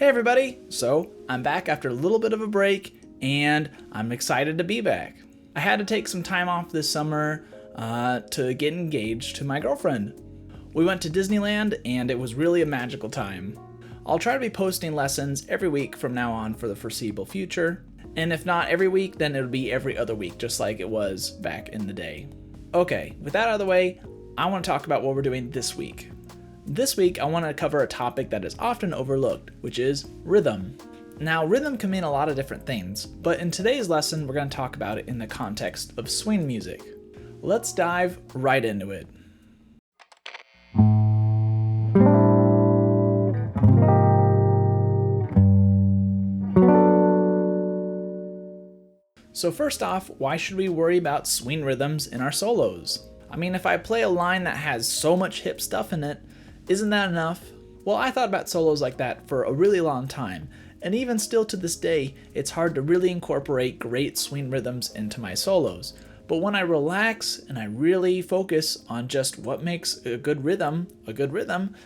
Hey everybody! So, I'm back after a little bit of a break, and I'm excited to be back. I had to take some time off this summer to get engaged to my girlfriend. We went to Disneyland, and it was really a magical time. I'll try to be posting lessons every week from now on for the foreseeable future, and if not every week, then it'll be every other week, just like it was back in the day. Okay, with that out of the way, I want to talk about what we're doing this week. This week, I want to cover a topic that is often overlooked, which is rhythm. Now, rhythm can mean a lot of different things, but in today's lesson, we're going to talk about it in the context of swing music. Let's dive right into it. So first off, why should we worry about swing rhythms in our solos? I mean, if I play a line that has so much hip stuff in it, isn't that enough? Well, I thought about solos like that for a really long time, and even still to this day, it's hard to really incorporate great swing rhythms into my solos. But when I relax and I really focus on just what makes a good rhythm,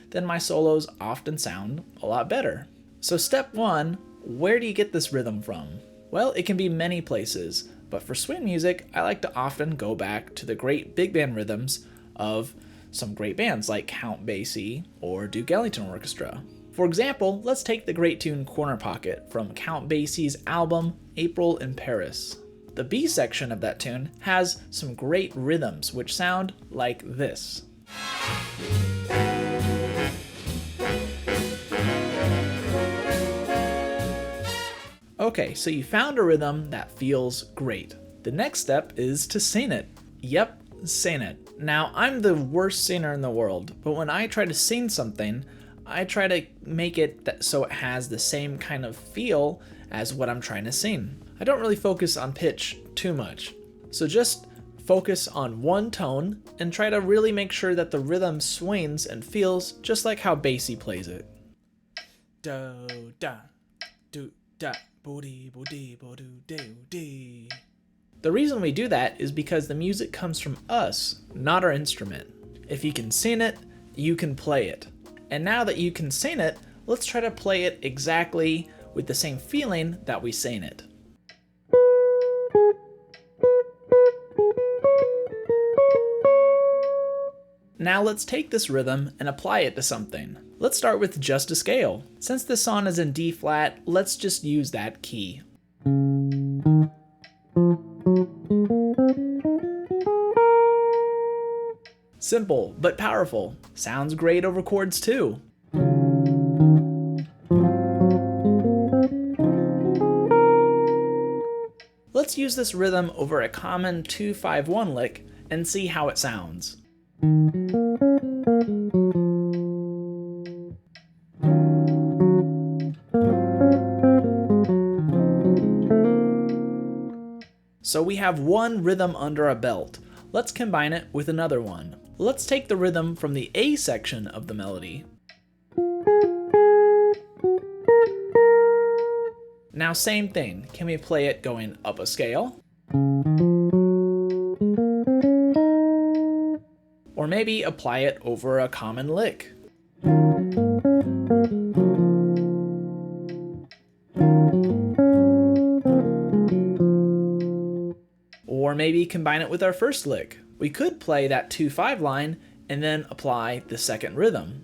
then my solos often sound a lot better. So step one, where do you get this rhythm from? Well, it can be many places, but for swing music, I like to often go back to the great big band rhythms of some great bands like Count Basie or Duke Ellington Orchestra. For example, let's take the great tune Corner Pocket from Count Basie's album April in Paris. The B section of that tune has some great rhythms which sound like this. Okay, so you found a rhythm that feels great. The next step is to sing it. Yep, sing it. Now, I'm the worst singer in the world, but when I try to sing something, I try to make it so it has the same kind of feel as what I'm trying to sing. I don't really focus on pitch too much. So just focus on one tone and try to really make sure that the rhythm swings and feels just like how Basie plays it. Do da, do da, bo dee bo dee bo do do dee. The reason we do that is because the music comes from us, not our instrument. If you can sing it, you can play it. And now that you can sing it, let's try to play it exactly with the same feeling that we sang it. Now let's take this rhythm and apply it to something. Let's start with just a scale. Since this song is in D flat, let's just use that key. Simple, but powerful. Sounds great over chords too. Let's use this rhythm over a common 2-5-1 lick and see how it sounds. So we have one rhythm under our belt. Let's combine it with another one. Let's take the rhythm from the A section of the melody. Now same thing, can we play it going up a scale? Or maybe apply it over a common lick. Or maybe combine it with our first lick. We could play that 2-5 line and then apply the second rhythm.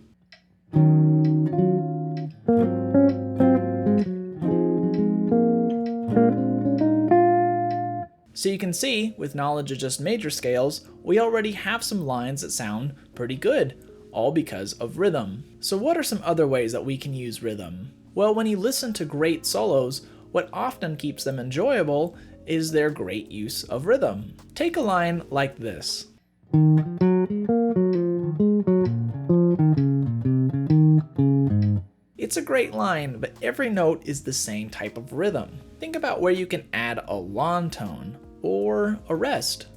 So you can see, with knowledge of just major scales, we already have some lines that sound pretty good, all because of rhythm. So what are some other ways that we can use rhythm? Well, when you listen to great solos, what often keeps them enjoyable is their great use of rhythm. Take a line like this. It's a great line, but every note is the same type of rhythm. Think about where you can add a long tone, or a rest,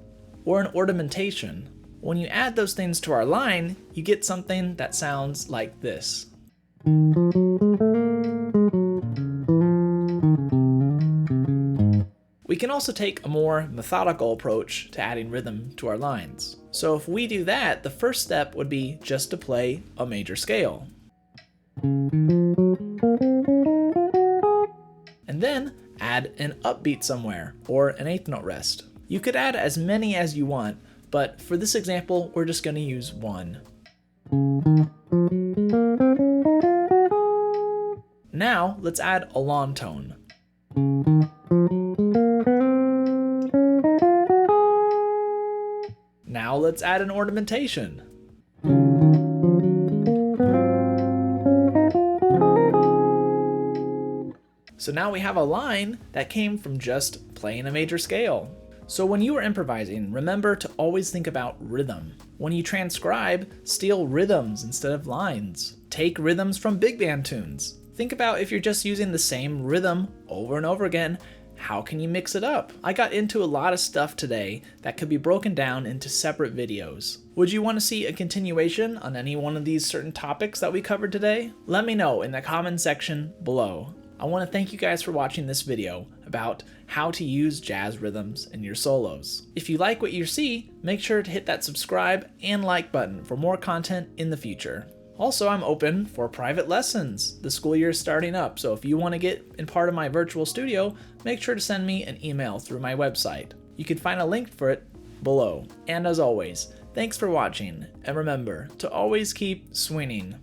or an ornamentation. When you add those things to our line, you get something that sounds like this. We can also take a more methodical approach to adding rhythm to our lines. So if we do that, the first step would be just to play a major scale. Then add an upbeat somewhere or an eighth note rest. You could add as many as you want, but for this example, we're just going to use one. Now let's add a long tone. Now let's add an ornamentation. So now we have a line that came from just playing a major scale. So when you are improvising, remember to always think about rhythm. When you transcribe, steal rhythms instead of lines. Take rhythms from big band tunes. Think about if you're just using the same rhythm over and over again, how can you mix it up? I got into a lot of stuff today that could be broken down into separate videos. Would you want to see a continuation on any one of these certain topics that we covered today? Let me know in the comment section below. I want to thank you guys for watching this video about how to use jazz rhythms in your solos. If you like what you see, make sure to hit that subscribe and like button for more content in the future. Also, I'm open for private lessons. The school year is starting up, so if you want to get in part of my virtual studio, make sure to send me an email through my website. You can find a link for it below. And as always, thanks for watching, and remember to always keep swinging.